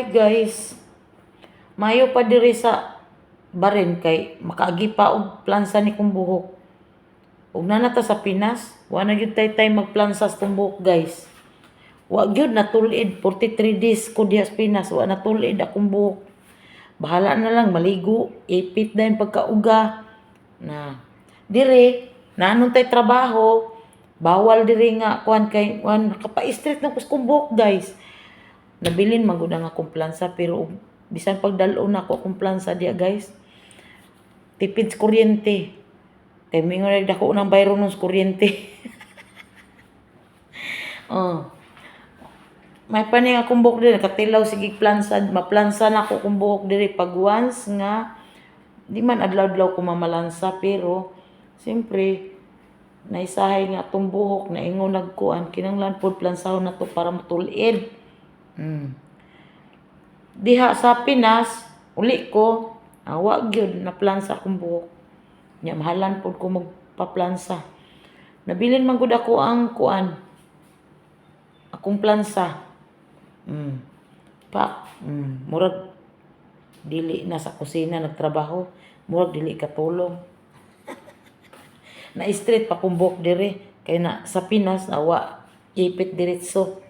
life guys. Mayo pa diri sa barin kay makaagi pa og plansa ni kong buhok. Ug nanata sa Pinas, wa na gyud tay magplansa sa tong buhok guys. Wa gyud natulid 43 days ko diha sa Pinas, wa natulid akong buhok. Bahala na lang maligo, ipit dayon pagkauga. Na dire nanon tay trabaho, bawal diri nga kuan kay kuan nakapa-straight na kung buhok guys. Nabilin man gud ang akong plansa pero bisan pagdalo na ako akong plansa diya guys. Tipid sa kuryente. Kay mingon dako nang bayro ng kuryente. Oh. May paning akong buhok diri katilaw sige plansa, maplansa na ako akong buhok diri pag once nga di man adlaw-adlaw ko mamalansa pero siyempre naisahay nga atong buhok na ingon nagkuan kinanglan pod plansahon na to para matulid. Diha sa Pinas uli ko wa gyud na plansa akong buhok. Nya mahalan pod ko magpaplansa. Nabilin man gud ako ang kuan akong plansa. Murag dili na sa kusina nagtrabaho, murag dili katulong. Na straight pa kong buhok diri kay na sa Pinas awa ipit diretso.